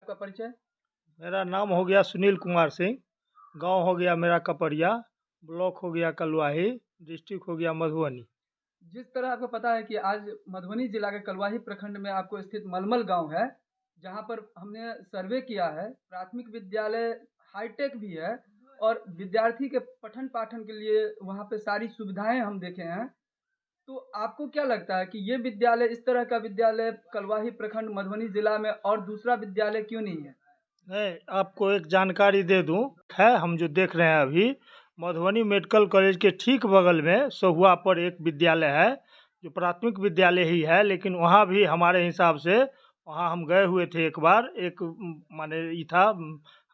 आपका परिचय? मेरा नाम हो गया सुनील कुमार सिंह। गांव हो गया मेरा कपड़िया, ब्लॉक हो गया कलवाही, डिस्ट्रिक्ट हो गया मधुबनी। जिस तरह आपको पता है कि आज मधुबनी जिला के कलवाही प्रखंड में आपको स्थित मलमल गांव है, जहां पर हमने सर्वे किया है। प्राथमिक विद्यालय हाईटेक भी है और विद्यार्थी के पठन पाठन के लिए वहां पे सारी सुविधाएं हम देखे हैं। तो आपको क्या लगता है कि ये विद्यालय, इस तरह का विद्यालय कलवाही प्रखंड मधुबनी जिला में और दूसरा विद्यालय क्यों नहीं है? मैं आपको एक जानकारी दे दूं, है हम जो देख रहे हैं अभी मधुबनी मेडिकल कॉलेज के ठीक बगल में सहुआ पर एक विद्यालय है जो प्राथमिक विद्यालय ही है, लेकिन वहाँ भी हमारे हिसाब से वहाँ हम गए हुए थे एक बार। एक माने ये था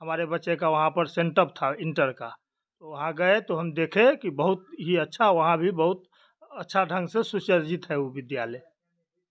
हमारे बच्चे का वहाँ पर सेंटअप था इंटर का, तो वहाँ गए तो हम देखे कि बहुत ही अच्छा, वहाँ भी बहुत अच्छा ढंग से सुसज्जित है वो विद्यालय।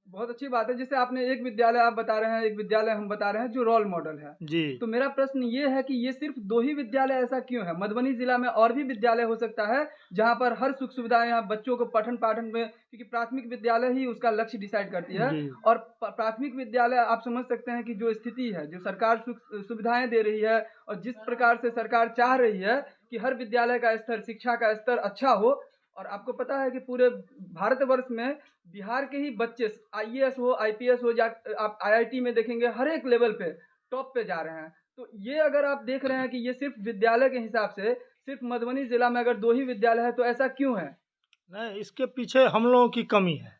बहुत अच्छी बात है। जैसे आपने एक विद्यालय आप बता रहे हैं, एक विद्यालय हम बता रहे हैं जो रोल मॉडल है। जी। तो मेरा प्रश्न ये है कि ये सिर्फ 2 ही विद्यालय ऐसा क्यों है? मधुबनी जिला में और भी विद्यालय हो सकता है जहाँ पर हर सुख सुविधाएं यहाँ बच्चों को पठन-पाठन में, क्योंकि प्राथमिक विद्यालय ही उसका लक्ष्य डिसाइड करती है। जी। और प्राथमिक विद्यालय आप समझ सकते हैं कि जो स्थिति है, जो सरकार सुख सुविधाएं दे रही है और जिस प्रकार से सरकार चाह रही है कि हर विद्यालय का स्तर, शिक्षा का स्तर अच्छा हो। और आपको पता है कि पूरे भारतवर्ष में बिहार के ही बच्चे आईएएस हो, आईपीएस हो, या आप आईआईटी में देखेंगे हर एक लेवल पे टॉप पे जा रहे हैं। तो ये अगर आप देख रहे हैं कि ये सिर्फ विद्यालय के हिसाब से सिर्फ मधुबनी जिला में अगर 2 ही विद्यालय है, तो ऐसा क्यों है? नहीं, इसके पीछे हम लोगों की कमी है।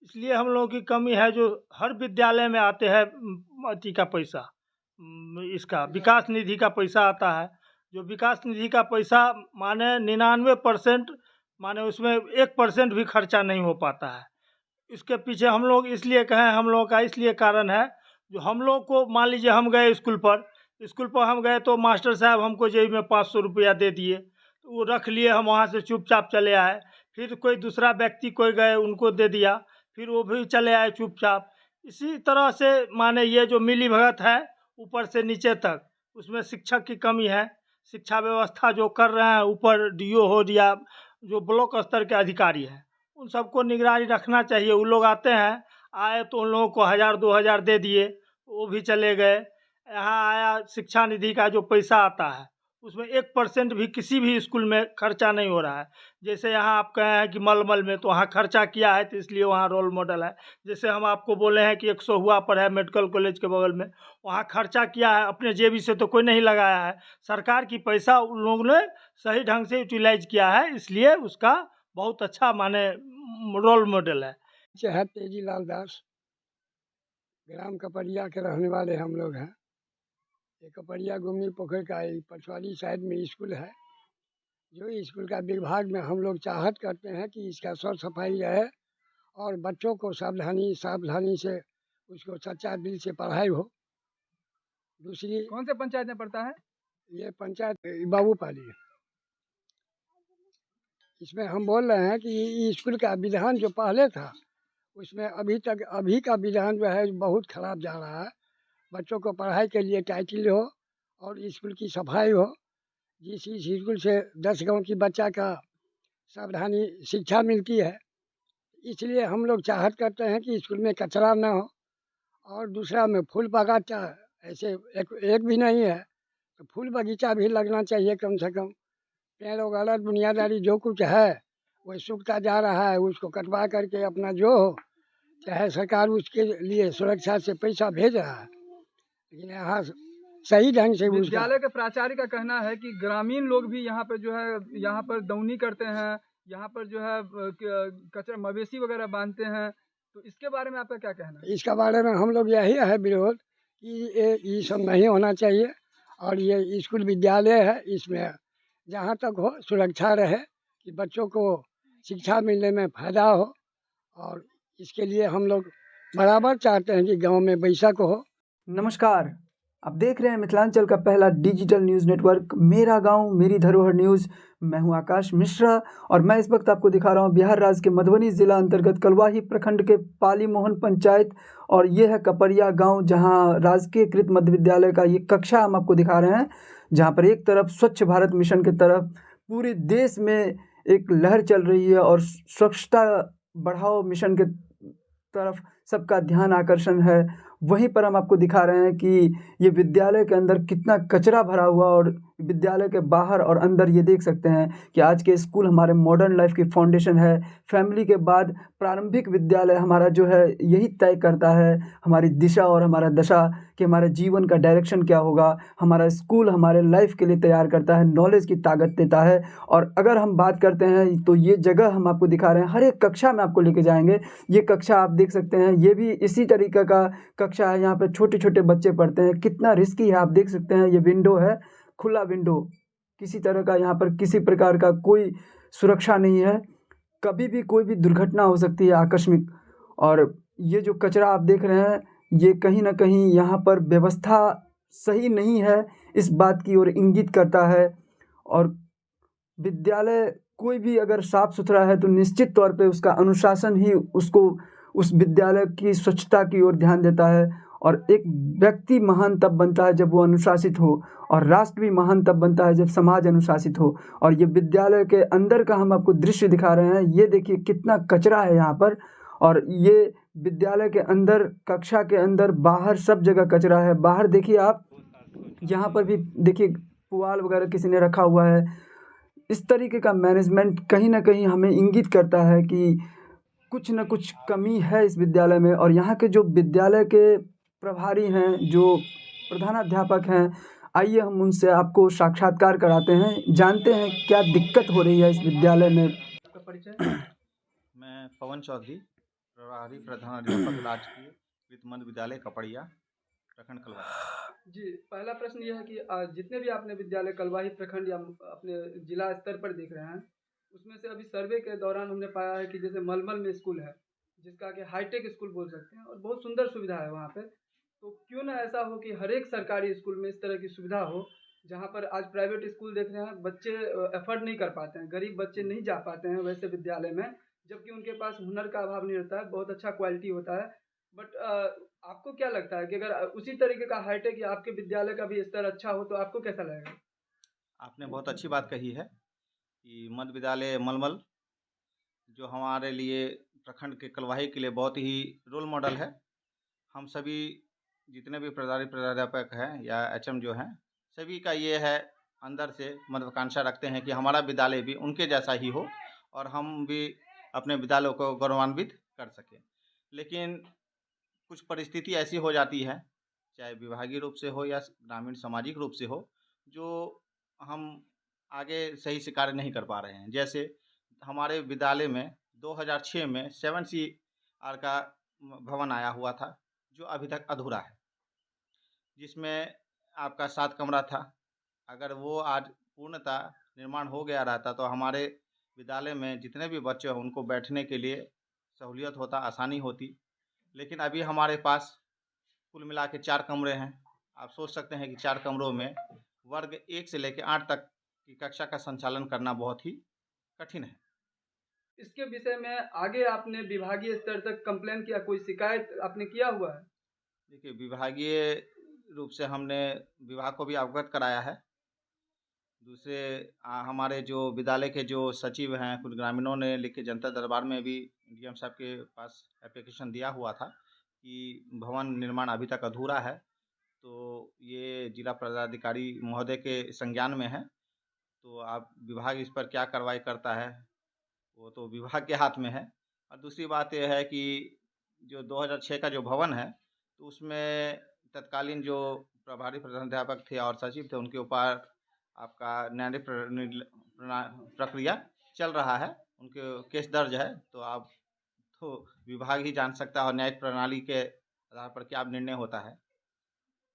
इसलिए हम लोगों की कमी है जो हर विद्यालय में आते हैं अति का पैसा, इसका विकास निधि का पैसा आता है। जो विकास निधि का पैसा माने 99% माने उसमें 1% भी खर्चा नहीं हो पाता है। इसके पीछे हम लोग इसलिए कहें, हम लोगों का इसलिए कारण है जो हम लोग को मान लीजिए हम गए स्कूल पर हम गए तो मास्टर साहब हमको जेब में 500 रुपया दे दिए, तो वो रख लिए, हम वहाँ से चुपचाप चले आए। फिर कोई दूसरा व्यक्ति कोई गए उनको दे दिया, फिर वो भी चले आए चुपचाप। इसी तरह से माने ये जो मिली भगत है ऊपर से नीचे तक, उसमें शिक्षक की कमी है। शिक्षा व्यवस्था जो कर रहे हैं ऊपर डीओ हो या जो ब्लॉक स्तर के अधिकारी हैं, उन सबको निगरानी रखना चाहिए। वो लोग आते हैं, आए तो उन लोगों को 1000-2000 दे दिए, वो भी चले गए। यहाँ आया शिक्षा निधि का जो पैसा आता है उसमें 1% भी किसी भी स्कूल में खर्चा नहीं हो रहा है। जैसे यहाँ आप कहे हैं कि मलमल में, तो वहाँ खर्चा किया है तो इसलिए वहाँ रोल मॉडल है। जैसे हम आपको बोले हैं कि एक सहुआ पर है मेडिकल कॉलेज के बगल में, वहाँ खर्चा किया है, अपने जेबी से तो कोई नहीं लगाया है, सरकार की पैसा उन लोगों ने सही ढंग से यूटिलाइज किया है, इसलिए उसका बहुत अच्छा माने रोल मॉडल है। है तेजी लाल दास, ग्राम कपड़िया के रहने वाले हम लोग हैं। ये कपड़िया गुमनी पोखर का पछवाड़ी साइड में स्कूल है। जो स्कूल का विभाग में हम लोग चाहत करते हैं कि इसका साफ सफाई रहे और बच्चों को सावधानी से उसको सच्चा दिल से पढ़ाई हो। दूसरी कौन से पंचायत में पड़ता है? ये पंचायत बाबूपाली है। इसमें हम बोल रहे हैं कि ये स्कूल का विधान जो पहले था उसमें अभी का विधान जो है बहुत खराब जा रहा है। बच्चों को पढ़ाई के लिए टाइटल हो और स्कूल की सफाई हो। जिस स्कूल से 10 गांव की बच्चा का सावधानी शिक्षा मिलती है, इसलिए हम लोग चाहत करते हैं कि स्कूल में कचरा ना हो। और दूसरा में फूल बगीचा ऐसे एक भी नहीं है, तो फूल बगीचा भी लगना चाहिए कम से कम। पेड़ वगैरह दुनियादारी जो कुछ है वो सूखता जा रहा है, उसको कटवा करके अपना जो हो, चाहे सरकार उसके लिए सुरक्षा से पैसा भेज रहा है, लेकिन यहाँ सही ढंग से विद्यालय के प्राचार्य का कहना है कि ग्रामीण लोग भी यहाँ पर जो है, यहाँ पर दौनी करते हैं, यहाँ पर जो है कचरा मवेशी वगैरह बांधते हैं। तो इसके बारे में आपका क्या कहना है? इसके बारे में हम लोग यही है विरोध कि ये सब नहीं होना चाहिए। और ये स्कूल विद्यालय है, इसमें जहाँ तक हो सुरक्षा रहे कि बच्चों को शिक्षा मिलने में फ़ायदा हो। और इसके लिए हम लोग बराबर चाहते हैं कि गांव में बैठक हो। नमस्कार, आप देख रहे हैं मिथिलांचल का पहला डिजिटल न्यूज़ नेटवर्क मेरा गांव मेरी धरोहर न्यूज़। मैं हूं आकाश मिश्रा और मैं इस वक्त आपको दिखा रहा हूं बिहार राज्य के मधुबनी ज़िला अंतर्गत कलवाही प्रखंड के पाली मोहन पंचायत, और ये है कपड़िया गांव, जहां राजकीय कृत मध्य विद्यालय का ये कक्षा हम आपको दिखा रहे हैं, जहां पर एक तरफ स्वच्छ भारत मिशन की तरफ पूरे देश में एक लहर चल रही है और स्वच्छता बढ़ाओ मिशन के तरफ सबका ध्यान आकर्षण है। वहीं पर हम आपको दिखा रहे हैं कि ये विद्यालय के अंदर कितना कचरा भरा हुआ, और विद्यालय के बाहर और अंदर ये देख सकते हैं कि आज के स्कूल हमारे मॉडर्न लाइफ की फाउंडेशन है। फैमिली के बाद प्रारंभिक विद्यालय हमारा जो है यही तय करता है हमारी दिशा और हमारा दशा, कि हमारे जीवन का डायरेक्शन क्या होगा। हमारा स्कूल हमारे लाइफ के लिए तैयार करता है, नॉलेज की ताकत देता है। और अगर हम बात करते हैं तो ये जगह हम आपको दिखा रहे हैं, हर एक कक्षा में आपको लेके जाएंगे। ये कक्षा आप देख सकते हैं, ये भी इसी तरीके का कक्षा है। यहाँ पे छोटे छोटे बच्चे पढ़ते हैं। कितना रिस्की है आप देख सकते हैं। ये विंडो है, खुला विंडो, किसी तरह का यहाँ पर किसी प्रकार का कोई सुरक्षा नहीं है। कभी भी कोई भी दुर्घटना हो सकती है आकस्मिक। और ये जो कचरा आप देख रहे हैं, ये कहीं ना कहीं यहाँ पर व्यवस्था सही नहीं है, इस बात की ओर इंगित करता है। और विद्यालय कोई भी अगर साफ सुथरा है तो निश्चित तौर पे उसका अनुशासन ही उसको उस विद्यालय की स्वच्छता की ओर ध्यान देता है। और एक व्यक्ति महान तब बनता है जब वो अनुशासित हो, और राष्ट्र भी महान तब बनता है जब समाज अनुशासित हो। और ये विद्यालय के अंदर का हम आपको दृश्य दिखा रहे हैं। ये देखिए कितना कचरा है यहाँ पर। और ये विद्यालय के अंदर, कक्षा के अंदर, बाहर सब जगह कचरा है। बाहर देखिए आप, यहाँ पर भी देखिए पुआल वगैरह किसी ने रखा हुआ है। इस तरीके का मैनेजमेंट कहीं ना कहीं हमें इंगित करता है कि कुछ न कुछ कमी है इस विद्यालय में। और यहाँ के जो विद्यालय के प्रभारी हैं, जो प्रधानाध्यापक हैं, आइए हम उनसे आपको साक्षात्कार कराते हैं, जानते हैं क्या दिक्कत हो रही है इस विद्यालय में। आपका परिचय? मैं पवन चौधरी, प्रभारी प्रधानाध्यापक राजकीय वृत्त मध्य विद्यालय कपड़िया, प्रखंड कलवाही। जी, पहला प्रश्न यह है कि जितने भी आपने विद्यालय कलवाही प्रखंड या अपने जिला स्तर पर देख रहे हैं, उसमें से अभी सर्वे के दौरान हमने पाया है कि जैसे मलमल में स्कूल है, जिसका कि हाईटेक स्कूल बोल सकते हैं, और बहुत सुंदर सुविधा है वहाँ पे। तो क्यों ना ऐसा हो कि हर एक सरकारी स्कूल में इस तरह की सुविधा हो, जहाँ पर आज प्राइवेट स्कूल देख रहे हैं बच्चे एफर्ड नहीं कर पाते हैं, गरीब बच्चे नहीं जा पाते हैं वैसे विद्यालय में, जबकि उनके पास हुनर का अभाव नहीं रहता है, बहुत अच्छा क्वालिटी होता है। बट आपको क्या लगता है कि अगर उसी तरीके का हाईटेक या आपके विद्यालय का भी स्तर अच्छा हो तो आपको कैसा लगेगा? आपने बहुत अच्छी बात कही है कि मध्य विद्यालय मलमल जो हमारे लिए प्रखंड के कलवाही के लिए बहुत ही रोल मॉडल है। हम सभी जितने भी प्रभारी प्राध्यापक हैं या एचएम जो हैं, सभी का ये है, अंदर से महत्वाकांक्षा रखते हैं कि हमारा विद्यालय भी उनके जैसा ही हो और हम भी अपने विद्यालय को गौरवान्वित कर सकें। लेकिन कुछ परिस्थिति ऐसी हो जाती है, चाहे विभागीय रूप से हो या ग्रामीण सामाजिक रूप से हो, जो हम आगे सही से कार्य नहीं कर पा रहे हैं। जैसे हमारे विद्यालय में 2006 में 7CR का भवन आया हुआ था, जो अभी तक अधूरा है, जिसमें आपका 7 कमरा था। अगर वो आज पूर्णतः निर्माण हो गया रहता तो हमारे विद्यालय में जितने भी बच्चे हैं उनको बैठने के लिए सहूलियत होता, आसानी होती। लेकिन अभी हमारे पास कुल मिला के 4 कमरे हैं। आप सोच सकते हैं कि 4 कमरों में वर्ग 1 से लेकर 8 तक की कक्षा का संचालन करना बहुत ही कठिन है। इसके विषय में आगे आपने विभागीय स्तर तक कंप्लेन किया, कोई शिकायत आपने किया हुआ है? देखिए, विभागीय रूप से हमने विभाग को भी अवगत कराया है। दूसरे हमारे जो विद्यालय के जो सचिव हैं, कुछ ग्रामीणों ने लिख के जनता दरबार में भी डीएम साहब के पास एप्लीकेशन दिया हुआ था कि भवन निर्माण अभी तक अधूरा है। तो ये जिला पदाधिकारी महोदय के संज्ञान में है। तो आप विभाग इस पर क्या कार्रवाई करता है वो तो विभाग के हाथ में है। और दूसरी बात यह है कि जो 2006 का जो भवन है, तो उसमें तत्कालीन जो प्रभारी प्रधानाध्यापक थे और सचिव थे, उनके ऊपर आपका न्यायिक प्रक्रिया चल रहा है, उनके केस दर्ज है। तो आप तो विभाग ही जान सकता है और न्यायिक प्रणाली के आधार पर क्या निर्णय होता है।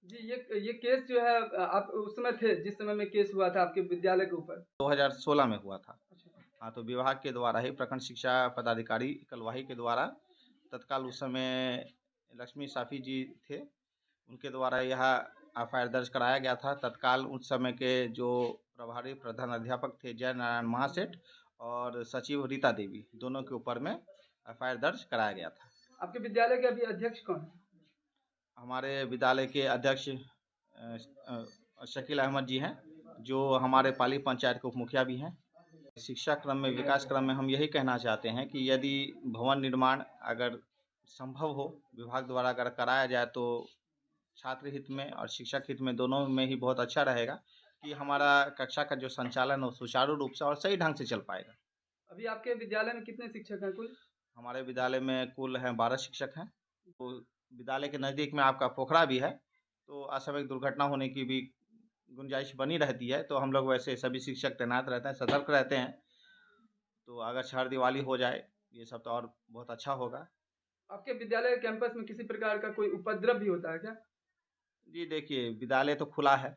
जी, ये केस जो है, आप उस समय थे जिस समय में केस हुआ था आपके विद्यालय के ऊपर? 2016 में हुआ था। अच्छा। हाँ, तो विभाग के द्वारा ही प्रखंड शिक्षा पदाधिकारी कलवाही के द्वारा तत्काल उस समय लक्ष्मी साफी जी थे, उनके द्वारा यह एफआईआर दर्ज कराया गया था। तत्काल उस समय के जो प्रभारी प्रधानाध्यापक थे जय नारायण महासेठ और सचिव रीता देवी, दोनों के ऊपर में एफआईआर दर्ज कराया गया था। आपके विद्यालय के अभी अध्यक्ष कौन है? हमारे विद्यालय के अध्यक्ष शकील अहमद जी हैं, जो हमारे पाली पंचायत के उप मुखिया भी हैं। शिक्षा क्रम में, विकास क्रम में हम यही कहना चाहते हैं कि यदि भवन निर्माण अगर संभव हो विभाग द्वारा अगर कराया जाए तो छात्र हित में और शिक्षक हित में दोनों में ही बहुत अच्छा रहेगा कि हमारा कक्षा का जो संचालन हो सुचारू रूप से और सही ढंग से चल पाएगा। अभी आपके विद्यालय में कितने शिक्षक हैं कुल? हमारे विद्यालय में कुल हैं 12 शिक्षक हैं। तो विद्यालय के नज़दीक में आपका पोखरा भी है, तो असामयिक दुर्घटना होने की भी गुंजाइश बनी रहती है। तो हम लोग वैसे सभी शिक्षक तैनात रहते हैं, सतर्क रहते हैं। तो अगर छात्र दिवाली हो जाए ये सब तो और बहुत अच्छा होगा। आपके विद्यालय कैंपस में किसी प्रकार का कोई उपद्रव भी होता है क्या? जी देखिए, विद्यालय तो खुला है,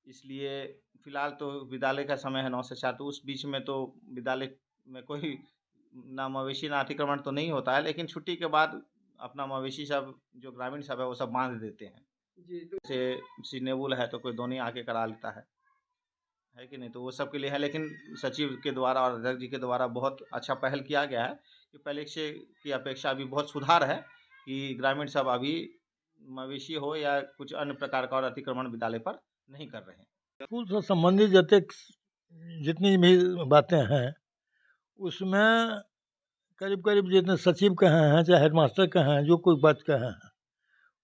इसलिए फ़िलहाल तो विद्यालय का समय है 9 से 4, तो उस बीच में तो विद्यालय में कोई ना मवेशी ना अतिक्रमण तो नहीं होता है, लेकिन छुट्टी के बाद अपना मवेशी सब जो ग्रामीण सब है वो सब बांध देते हैं। जी, तो जैसे सीजनेबल है तो कोई दोनी आके करा लेता है कि नहीं? तो वो सब के लिए है, लेकिन सचिव के द्वारा और अध्यक्ष जी के द्वारा बहुत अच्छा पहल किया गया है कि पहले से की अपेक्षा अभी बहुत सुधार है कि ग्रामीण सब अभी मवेशी हो या कुछ अन्य प्रकार का और अतिक्रमण विद्यालय पर नहीं कर रहे हैं। स्कूल से संबंधित जितनी भी बातें हैं उसमें करीब करीब जितने सचिव कहे हैं चाहे हेडमास्टर कहे हैं जो कोई बात कहे हैं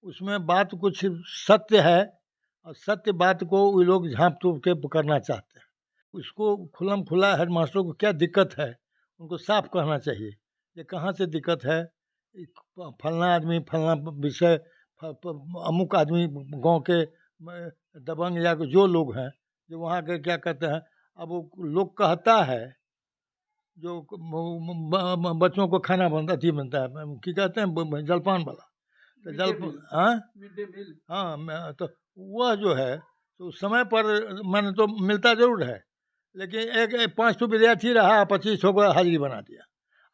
उसमें बात कुछ सत्य है और सत्य बात को वो लोग झाँप तोप के करना चाहते हैं। उसको खुल्लम खुला हेडमास्टर को क्या दिक्कत है उनको साफ कहना चाहिए ये कहाँ से दिक्कत है। फलना आदमी फलना विषय अमुक आदमी गांव के दबंग या जो लोग हैं जो वहाँ के क्या कहते हैं। अब वो लोग कहता है जो बच्चों को खाना बनता बनता है क्या कहते हैं जलपान वाला तो हाँ मिड डे मील। हाँ तो वह जो है तो समय पर मैंने तो मिलता ज़रूर है लेकिन एक 5 विद्यार्थी रहा 25 को हाजिरी बना दिया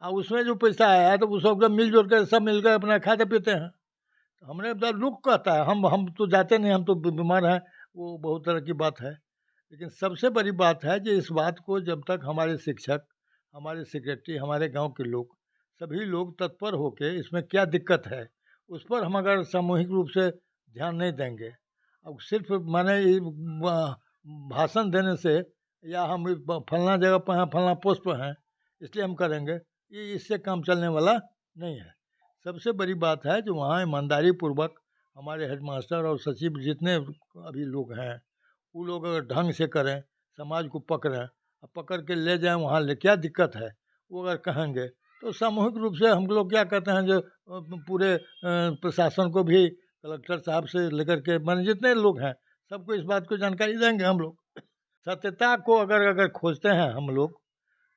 और उसमें जो पैसा आया तो उस सब मिलजुल कर सब मिलकर अपना खाते पीते हैं। तो हमने लोग कहता है हम तो जाते नहीं हम तो बीमार हैं वो बहुत तरह की बात है। लेकिन सबसे बड़ी बात है कि इस बात को जब तक हमारे शिक्षक हमारे सेक्रेटरी हमारे गांव के लोग सभी लोग तत्पर होकर इसमें क्या दिक्कत है उस पर हम अगर सामूहिक रूप से ध्यान नहीं देंगे अब सिर्फ माने भाषण देने से या हम फलना जगह पर हैं फलना पोस्ट पर हैं इसलिए हम करेंगे ये इससे काम चलने वाला नहीं है। सबसे बड़ी बात है जो वहाँ ईमानदारी पूर्वक हमारे हेडमास्टर और सचिव जितने अभी लोग हैं वो लोग अगर ढंग से करें समाज को पकड़ें पकड़ के ले जाएं वहाँ ले क्या दिक्कत है वो अगर कहेंगे तो सामूहिक रूप से हम लोग क्या कहते हैं जो पूरे प्रशासन को भी कलेक्टर साहब से लेकर के मान जितने लोग हैं सबको इस बात को जानकारी देंगे। हम लोग सत्यता को अगर खोजते हैं हम लोग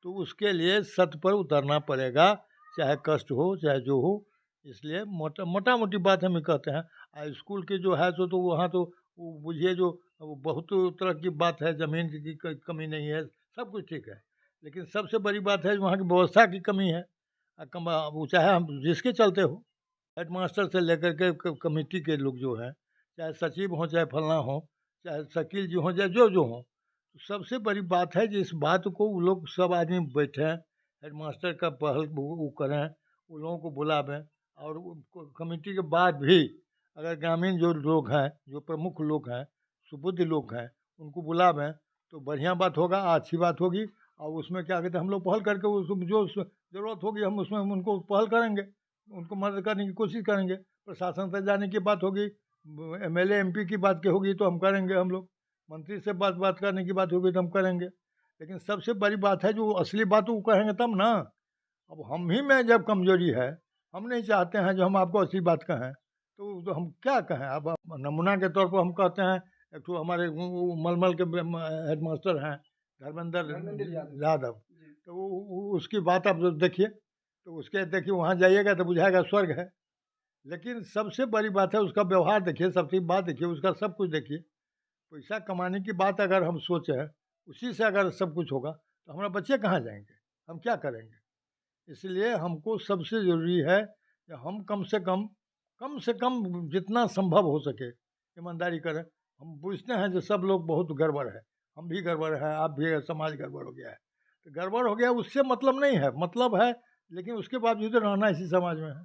तो उसके लिए सत्य पर उतरना पड़ेगा चाहे कष्ट हो चाहे जो हो। इसलिए मोटा मोटी बात हम कहते हैं स्कूल की जो है तो वहाँ तो बुझिए जो बहुत तरह की बात है ज़मीन की कमी नहीं है सब कुछ ठीक है लेकिन सबसे बड़ी बात है वहाँ की व्यवस्था की कमी है। वो चाहे हम जिसके चलते हो हेडमास्टर से लेकर के कमेटी के लोग जो हैं चाहे सचिव हों चाहे फलना हो चाहे शकील जी हों चाहे जो हों तो सबसे बड़ी बात है कि इस बात को वो लोग सब आदमी बैठें हेडमास्टर का पहल वो करें उन लोगों को बुलावें और कमेटी के बाद भी अगर ग्रामीण जो लोग हैं जो प्रमुख लोग हैं सुबुद्ध लोग हैं उनको बुलावें तो बढ़िया बात होगा अच्छी बात होगी। और उसमें क्या कहते हैं हम लोग पहल करके उसको जो ज़रूरत होगी हम उसमें उनको पहल करेंगे उनको मदद करने की कोशिश करेंगे। प्रशासन तक जाने की बात होगी MLA MP की बात की होगी तो हम करेंगे हम लोग मंत्री से बात करने की बात होगी तो हम करेंगे। लेकिन सबसे बड़ी बात है जो असली बात वो कहेंगे तब ना। अब हम ही में जब कमजोरी है हम नहीं चाहते हैं जो हम आपको असली बात कहें तो हम क्या कहें। अब नमूना के तौर पर हम कहते हैं एक तो हमारे मलमल के हेडमास्टर हैं धर्मेंद्र यादव तो उसकी बात आप देखिए तो उसके देखिए वहाँ जाइएगा तो बुझाएगा स्वर्ग है। लेकिन सबसे बड़ी बात है उसका व्यवहार देखिए सबसे बात देखिए उसका सब कुछ देखिए। पैसा कमाने की बात अगर हम सोचें उसी से अगर सब कुछ होगा तो हमारे बच्चे कहाँ जाएंगे हम क्या करेंगे। इसलिए हमको सबसे ज़रूरी है कि हम कम से कम जितना संभव हो सके ईमानदारी करें। हम पूछते हैं जो सब लोग बहुत गड़बड़ है हम भी गड़बड़ है आप भी समाज गड़बड़ हो गया है तो गड़बड़ हो गया उससे मतलब नहीं है मतलब है लेकिन उसके बावजूद रहना इसी समाज में है।